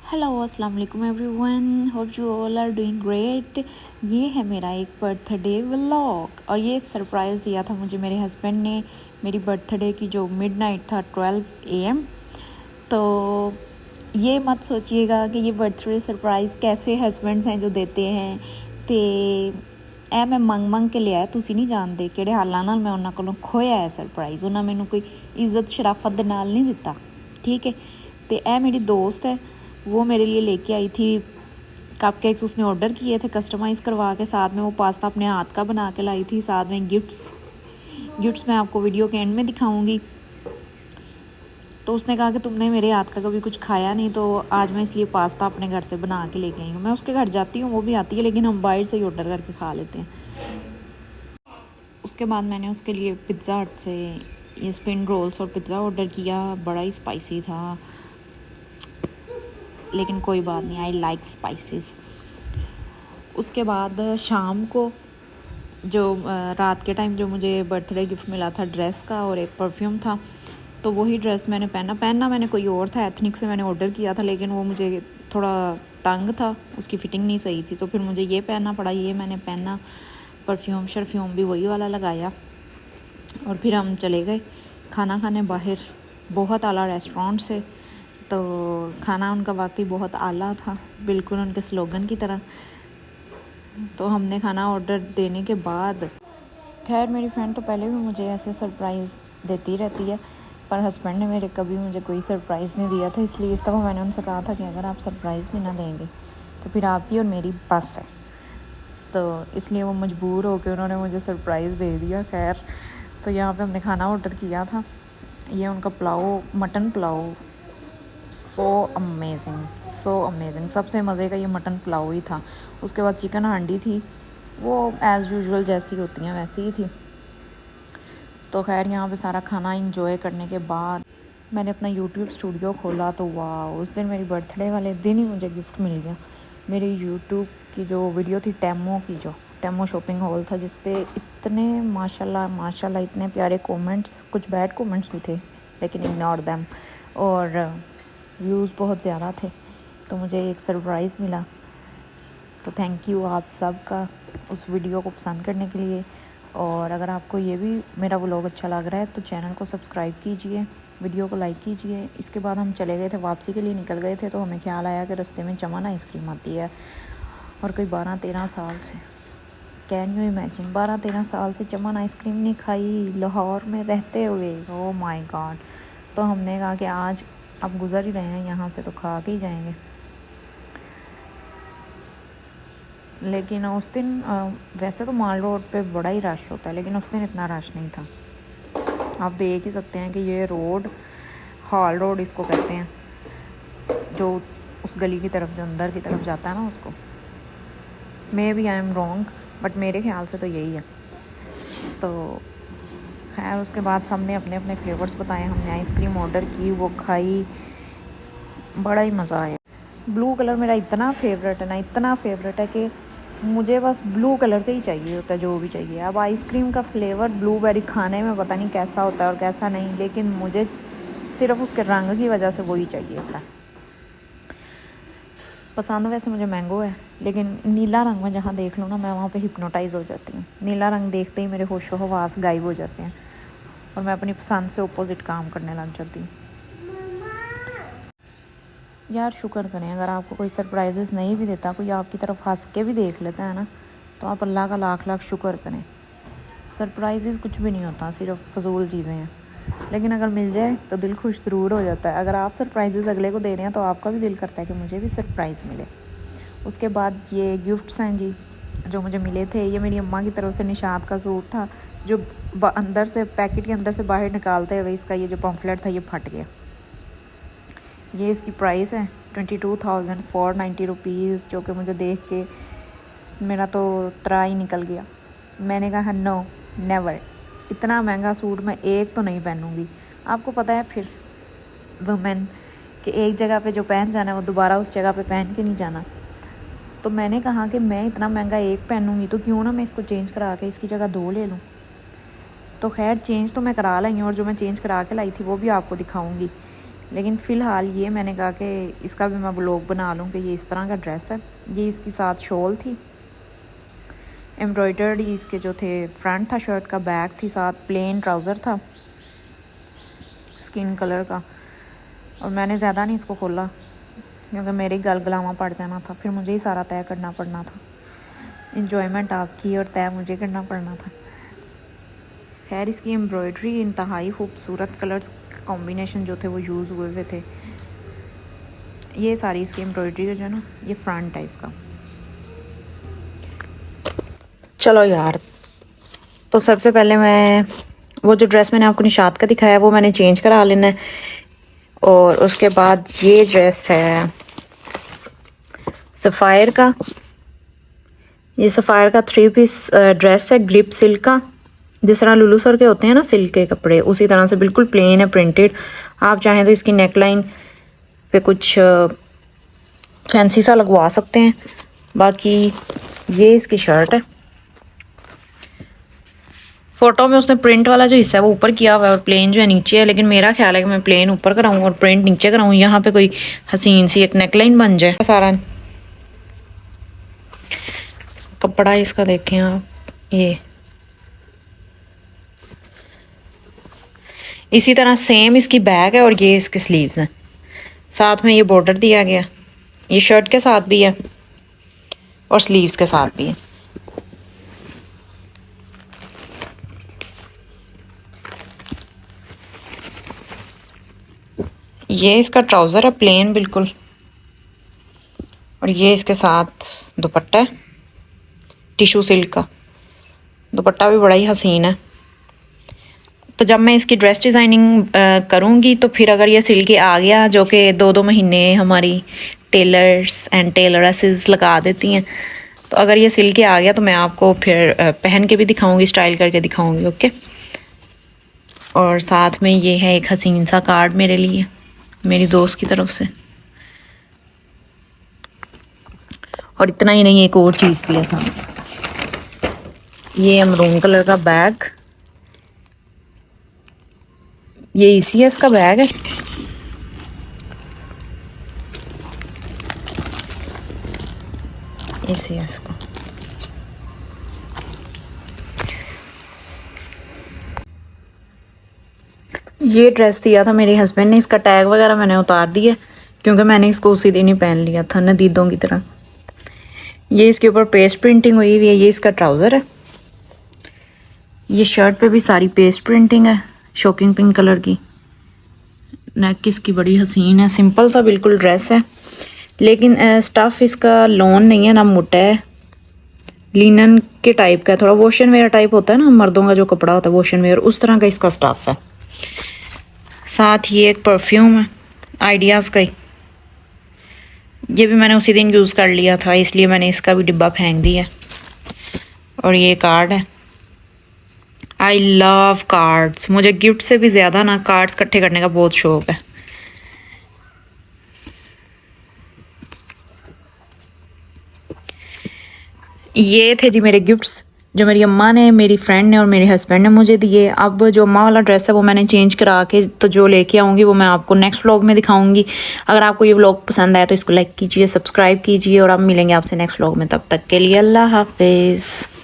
Hello अस्सलाम वालेकुम everyone, hope you all are doing great. ये है मेरा एक बर्थडे व्लॉग और ये सरप्राइज़ दिया था मुझे मेरे हस्बैंड ने मेरी बर्थडे की जो मिडनाइट था 12 AM। तो ये मत सोचिएगा कि ये बर्थडे सरप्राइज़ कैसे हस्बैंड्स हैं जो देते हैं ते ਇਹ मैं ਮੰਗ ਕੇ ਲਿਆ ਤੁਸੀਂ ਨਹੀਂ ਜਾਣਦੇ ਕਿਹੜੇ ਹਾਲਾਂ ਨਾਲ मैं ਉਹਨਾਂ ਕੋਲੋਂ ਖੋਇਆ ਹੈ ਸਰਪ੍ਰਾਈਜ਼। ਉਹਨਾਂ ਮੈਨੂੰ ਕੋਈ ਇੱਜ਼ਤ ਸ਼ਰਾਫਤ ਦੇ ਨਾਲ नहीं ਦਿੱਤਾ, ठीक है। तो ਇਹ मेरी दोस्त है, वो मेरे लिए लेके आई थी कपकेक्स। उसने ऑर्डर किए थे कस्टमाइज़ करवा के, साथ में वो पास्ता अपने हाथ का बना के लाई थी, साथ में गिफ्ट्स मैं आपको वीडियो के एंड में दिखाऊंगी। तो उसने कहा कि तुमने मेरे हाथ का कभी कुछ खाया नहीं, तो आज मैं इसलिए पास्ता अपने घर से बना के लेके आई हूँ। मैं उसके घर जाती हूँ, वो भी आती है, लेकिन हम बाहर से ही ऑर्डर करके खा लेते हैं। उसके बाद मैंने उसके लिए पिज़्ज़ा हट से ये स्पिन रोल्स और पिज़्ज़ा ऑर्डर किया। बड़ा ही स्पाइसी था, लेकिन कोई बात नहीं, आई लाइक स्पाइसेस। उसके बाद शाम को जो रात के टाइम जो मुझे बर्थडे गिफ्ट मिला था ड्रेस का और एक परफ्यूम था, तो वही ड्रेस मैंने पहना मैंने कोई और था, एथनिक से मैंने ऑर्डर किया था, लेकिन वो मुझे थोड़ा तंग था, उसकी फ़िटिंग नहीं सही थी, तो फिर मुझे ये पहनना पड़ा। ये मैंने पहना, परफ्यूम भी वही वाला लगाया और फिर हम चले गए खाना खाने बाहर, बहुत आला रेस्टोरेंट से। तो खाना उनका वाकई बहुत आला था, बिल्कुल उनके स्लोगन की तरह। तो हमने खाना ऑर्डर देने के बाद, खैर मेरी फ्रेंड तो पहले भी मुझे ऐसे सरप्राइज़ देती रहती है, पर हस्बैंड ने मेरे कभी मुझे कोई सरप्राइज़ नहीं दिया था, इसलिए इस दफ़ा मैंने उनसे कहा था कि अगर आप सरप्राइज़ नहीं ना देंगे तो फिर आपकी और मेरी बस है। तो इसलिए वो मजबूर हो के उन्होंने मुझे सरप्राइज़ दे दिया। खैर तो यहाँ पे हमने खाना ऑर्डर किया था, ये उनका pulao, mutton pulao, so amazing. सबसे मज़े का ये मटन पुलाव ही था। उसके बाद चिकन हांडी थी, वो एज़ यूजुअल जैसी होती हैं वैसी ही थी। तो खैर यहाँ पे सारा खाना इंजॉय करने के बाद मैंने अपना यूट्यूब स्टूडियो खोला, तो वाह, उस दिन मेरी बर्थडे वाले दिन ही मुझे गिफ्ट मिल गया। मेरी यूट्यूब की जो वीडियो थी टेमो शॉपिंग हॉल था, जिस पे इतने माशाल्लाह इतने प्यारे कमेंट्स, कुछ बैड कमेंट्स भी थे लेकिन इग्नोर देम, और व्यूज़ बहुत ज़्यादा थे। तो मुझे एक सरप्राइज़ मिला। तो थैंक यू आप सब का उस वीडियो को पसंद करने के लिए। और अगर आपको ये भी मेरा व्लॉग अच्छा लग रहा है तो चैनल को सब्सक्राइब कीजिए, वीडियो को लाइक कीजिए। इसके बाद हम चले गए थे, वापसी के लिए निकल गए थे, तो हमें ख्याल आया कि रास्ते में चमन आइसक्रीम आती है, और कोई 12-13 साल से, कैन यू इमेजिन, 12-13 साल से चमन आइसक्रीम नहीं खाई लाहौर में रहते हुए। Oh my God. तो हमने कहा कि आज अब गुज़र ही रहे हैं यहाँ से तो खा के ही जाएंगे। लेकिन उस दिन वैसे तो माल रोड पे बड़ा ही रश होता है, लेकिन उस दिन इतना रश नहीं था। आप देख ही सकते हैं कि ये रोड, हॉल रोड इसको कहते हैं, जो उस गली की तरफ, जो अंदर की तरफ जाता है ना, उसको। Maybe I am wrong, but मेरे ख्याल से तो यही है। तो खैर उसके बाद सबने अपने अपने फ्लेवर्स बताए, हमने आइसक्रीम ऑर्डर की, वो खाई, बड़ा ही मज़ा आया। ब्लू कलर मेरा इतना फेवरेट है ना, इतना फेवरेट है कि मुझे बस ब्लू कलर का ही चाहिए होता है, जो भी चाहिए। अब आइसक्रीम का फ्लेवर ब्लूबेरी खाने में पता नहीं कैसा होता है और कैसा नहीं, लेकिन मुझे सिर्फ उसके रंग की वजह से वही चाहिए होता है। पसंद वैसे मुझे मैंगो है, लेकिन नीला रंग में जहाँ देख लो ना, मैं वहाँ पे हिप्नोटाइज़ हो जाती हूँ। नीला रंग देखते ही मेरे होशो हवास गायब हो जाते हैं और मैं अपनी पसंद से अपोजिट काम करने लग जाती हूँ। यार शुक्र करें, अगर आपको कोई सरप्राइजेज़ नहीं भी देता, कोई आपकी तरफ हंस के भी देख लेता है ना, तो आप अल्लाह का लाख शुक्र करें। सरप्राइजेज़ कुछ भी नहीं होता, सिर्फ फजूल चीज़ें हैं, लेकिन अगर मिल जाए तो दिल खुश ज़रूर हो जाता है। अगर आप सरप्राइजेज़ अगले को दे रहे हैं तो आपका भी दिल करता है कि मुझे भी सरप्राइज़ मिले। उसके बाद ये गिफ्ट्स हैं जी, जो मुझे मिले थे। ये मेरी अम्मा की तरफ से निशात का सूट था, जो अंदर से पैकेट के अंदर से बाहर निकालते हुए इसका ये जो पम्फलेट था ये फट गया। ये इसकी प्राइस है 22,490 रुपीज़, जो कि मुझे देख के मेरा तो त्रा ही निकल गया। मैंने कहा नो नेवर, इतना महंगा सूट मैं एक तो नहीं पहनूंगी। आपको पता है फिर वुमेन कि एक जगह पे जो पहन जाना है वो दोबारा उस जगह पे पहन के नहीं जाना। तो मैंने कहा कि मैं इतना महंगा एक पहनूंगी तो क्यों ना मैं इसको चेंज करा के इसकी जगह 2 ले लूँ। तो खैर चेंज तो मैं करा लाई हूँ, और जो मैं चेंज करा के लाई थी वो भी आपको दिखाऊँगी। लेकिन फ़िलहाल ये मैंने कहा कि इसका भी मैं व्लॉग बना लूँ कि ये इस तरह का ड्रेस है। ये इसके साथ शॉल थी, एम्ब्रॉयडर्ड इसके जो थे फ्रंट था शर्ट का, बैक थी, साथ प्लेन ट्राउज़र था स्किन कलर का। और मैंने ज़्यादा नहीं इसको खोला क्योंकि मेरे गलगलामा पड़ जाना था, फिर मुझे ही सारा तय करना पड़ना था। इन्जॉयमेंट आपकी और तय मुझे करना पड़ना था। खैर इसकी एम्ब्रॉयडरी इंतहाई खूबसूरत, कलर्स कॉम्बिनेशन जो थे वो यूज़ हुए हुए थे। ये सारी इसकी एम्ब्रॉयडरी जो है ना, ये फ्रंट है इसका। चलो यार, तो सबसे पहले मैं वो जो ड्रेस मैंने आपको निशात का दिखाया वो मैंने चेंज करा लेना है। और उसके बाद ये ड्रेस है सफ़ायर का, ये सफ़ायर का 3 पीस ड्रेस है, ग्रिप सिल्क का, जिस तरह लुलू सर के होते हैं ना सिल्क के कपड़े, उसी तरह से बिल्कुल प्लेन है, प्रिंटेड। आप चाहें तो इसकी नेक लाइन पे कुछ फैंसी सा लगवा सकते हैं। बाकी ये इसकी शर्ट है। फ़ोटो में उसने प्रिंट वाला जो हिस्सा है वो ऊपर किया हुआ है और प्लेन जो है नीचे है, लेकिन मेरा ख्याल है कि मैं प्लेन ऊपर कराऊँ और प्रिंट नीचे कराऊँ। यहाँ पे कोई हसीन सी एक नेकलाइन बन जाए। सारा कपड़ा इसका देखें आप, ये इसी तरह सेम इसकी बैक है और ये इसके स्लीव्स हैं। साथ में ये बॉर्डर दिया गया, ये शर्ट के साथ भी है और स्लीव्स के साथ भी है। ये इसका ट्राउज़र है प्लेन बिल्कुल, और ये इसके साथ दुपट्टा है टिशू सिल्क का। दुपट्टा भी बड़ा ही हसीन है। तो जब मैं इसकी ड्रेस डिज़ाइनिंग करूँगी तो फिर अगर ये सिल के आ गया, जो कि 2-2 महीने हमारी टेलर्स एंड टेलरेसेस लगा देती हैं, तो अगर ये सिल के आ गया तो मैं आपको फिर पहन के भी दिखाऊंगी, स्टाइल करके दिखाऊंगी। ओके। और साथ में ये है एक हसीन सा कार्ड मेरे लिए, मेरी दोस्त की तरफ से। और इतना ही नहीं, एक और चीज़ भी है साथ, ये मरून कलर का बैग, ये ECS का बैग है। ECS का ये ड्रेस दिया था मेरे हस्बैंड ने, इसका टैग वगैरह मैंने उतार दिया क्योंकि मैंने इसको उसी दिन ही पहन लिया था नदीदों की तरह। ये इसके ऊपर पेस्ट प्रिंटिंग हुई हुई है। ये इसका ट्राउज़र है। ये शर्ट पे भी सारी पेस्ट प्रिंटिंग है, शॉकिंग पिंक कलर की। नेक इसकी बड़ी हसीन है, सिंपल सा बिल्कुल ड्रेस है, लेकिन स्टफ़ इसका लॉन नहीं है ना मोटा है, लिनन के टाइप का है, थोड़ा वॉशन वेयर टाइप होता है ना मर्दों का जो कपड़ा होता है वॉशन वेयर, उस तरह का इसका स्टफ़ है। साथ ये एक परफ्यूम है आइडियाज़ का ही, ये भी मैंने उसी दिन यूज़ कर लिया था, इसलिए मैंने इसका भी डिब्बा फेंक दिया। और ये कार्ड है। आई लव कार्ड्स, मुझे गिफ्ट से भी ज़्यादा ना कार्ड्स इकट्ठे करने का बहुत शौक़ है। ये थे जी मेरे गिफ्ट्स जो मेरी अम्मा ने, मेरी फ्रेंड ने और मेरे हस्बैंड ने मुझे दिए। अब जो अम्मा वाला ड्रेस है वो मैंने चेंज करा के तो जो लेके आऊँगी वो मैं आपको नेक्स्ट व्लॉग में दिखाऊंगी। अगर आपको ये व्लॉग पसंद आया तो इसको लाइक कीजिए, सब्सक्राइब कीजिए, और अब मिलेंगे आपसे नेक्स्ट व्लॉग में। तब तक के लिए अल्लाह हाफिज़।